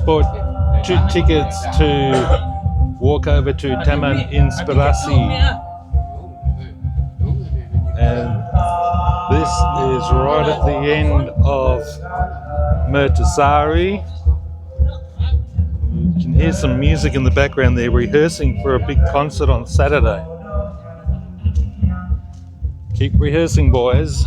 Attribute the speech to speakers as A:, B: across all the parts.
A: just bought 2 tickets to walk over to Taman Inspirasi. And this is right at the end of Mertasari. You can hear some music in the background. They're rehearsing for a big concert on Saturday. Keep rehearsing, boys.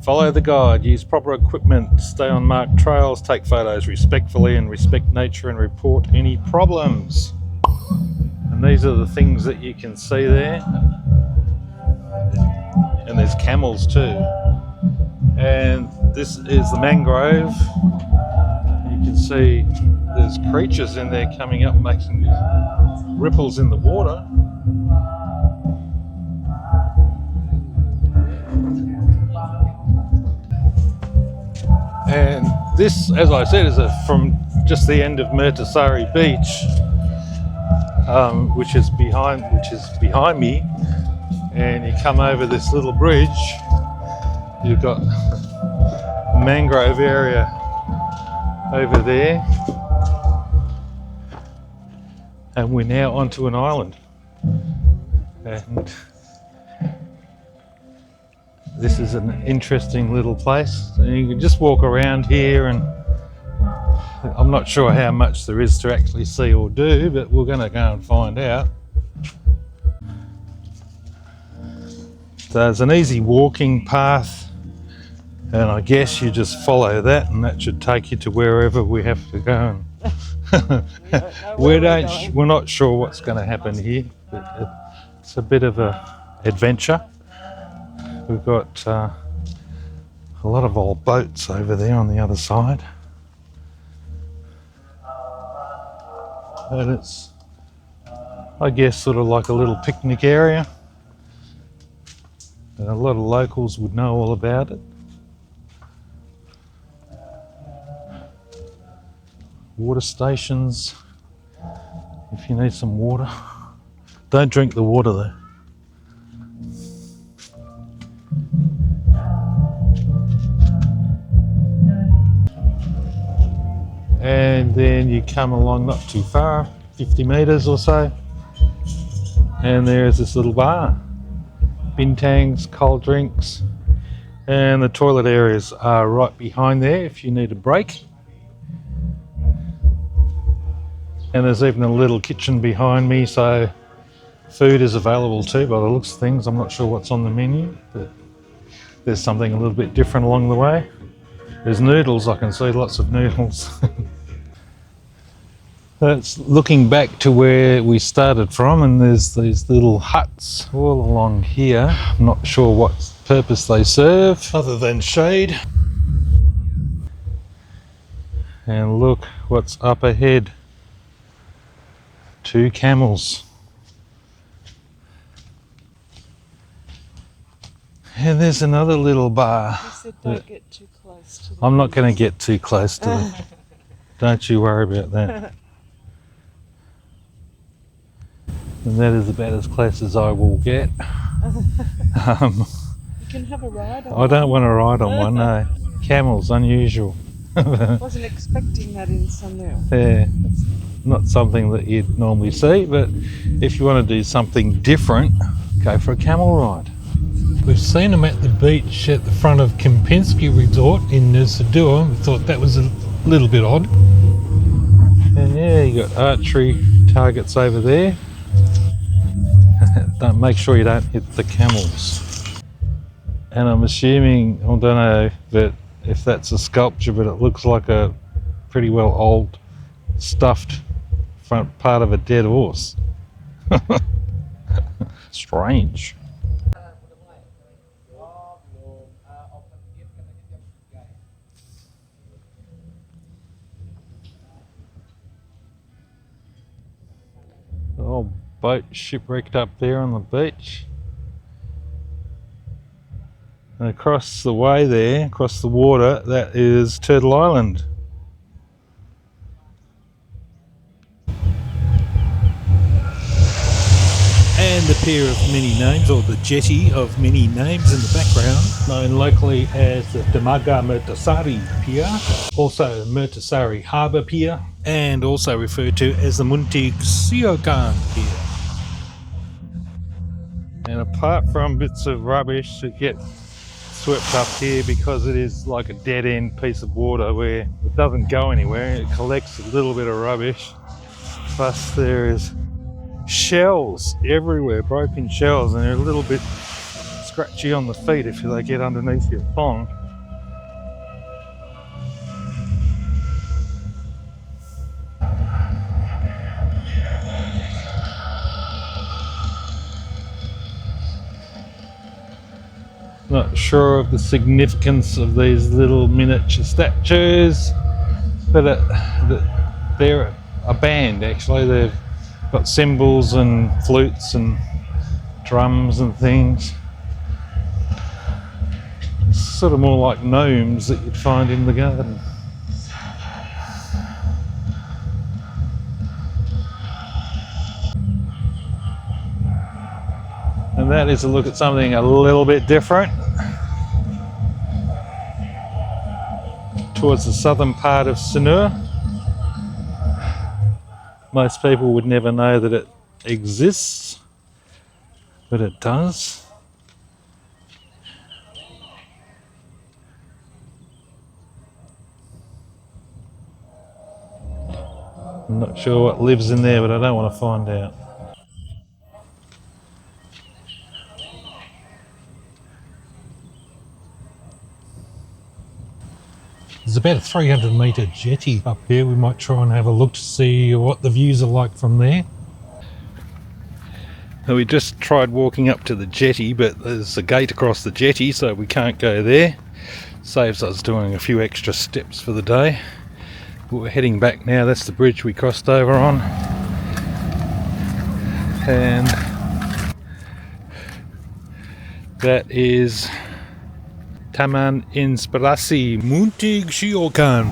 A: Follow the guide, use proper equipment, stay on marked trails, take photos respectfully and respect nature and report any problems. And these are the things that you can see there. And there's camels too. And this is the mangrove. You can see there's creatures in there coming up making ripples in the water. And this, as I said, is from just the end of Mertasari Beach, which is behind me. And you come over this little bridge, you've got a mangrove area over there, and we're now onto an island. And this is an interesting little place. And you can just walk around here, and I'm not sure how much there is to actually see or do, but we're going to go and find out. So there's an easy walking path, and I guess you just follow that, and that should take you to wherever we have to go. We're not sure what's going to happen here, but it's a bit of an adventure. We've got a lot of old boats over there on the other side. And it's, I guess, sort of like a little picnic area. And a lot of locals would know all about it. Water stations, if you need some water. Don't drink the water though. And then you come along not too far, 50 metres or so, and there's this little bar. Bintangs, cold drinks, and the toilet areas are right behind there if you need a break. And there's even a little kitchen behind me, so food is available too by the looks of things. I'm not sure what's on the menu, but there's something a little bit different along the way. There's noodles, I can see lots of noodles. That's looking back to where we started from, and there's these little huts all along here. I'm not sure what purpose they serve other than shade. And look what's up ahead. 2 camels. And there's another little bar.
B: You said don't get too close to them.
A: I'm not going to get too close to them. Don't you worry about that. And that is about as close as I will get.
B: You can have a ride on
A: I don't want to ride on one, no. Camels, unusual.
B: I wasn't expecting that in Sanur.
A: Yeah, it's not something that you'd normally see, but if you want to do something different, go for a camel ride. We've seen them at the beach at the front of Kempinski Resort in Nusa Dua. We thought that was a little bit odd. And yeah, you got archery targets over there. Don't make sure you don't hit the camels. And I'm assuming, I don't know that if that's a sculpture, but it looks like a pretty well old stuffed front part of a dead horse. Strange. Oh, boat shipwrecked up there on the beach. And across the way there, across the water, that is Turtle Island. And the pier of many names, or the jetty of many names in the background, known locally as the Mertasari Pier, also Mertasari Harbour Pier, and also referred to as the Muntig Siokan Pier. And apart from bits of rubbish that get swept up here, because it is like a dead-end piece of water where it doesn't go anywhere, it collects a little bit of rubbish. Plus there is shells everywhere, broken shells, and they're a little bit scratchy on the feet if they get underneath your thong. Not sure of the significance of these little miniature statues, but they're a band actually. They've got cymbals and flutes and drums and things. It's sort of more like gnomes that you'd find in the garden. And that is a look at something a little bit different. Towards the southern part of Sanur. Most people would never know that it exists, but it does. I'm not sure what lives in there, but I don't want to find out. There's about a 300 metre jetty up here. We might try and have a look to see what the views are like from there. We just tried walking up to the jetty, but there's a gate across the jetty, so we can't go there. Saves us doing a few extra steps for the day. But we're heading back now. That's the bridge we crossed over on. And that is Taman Inspirasi, Muntig, Siokan.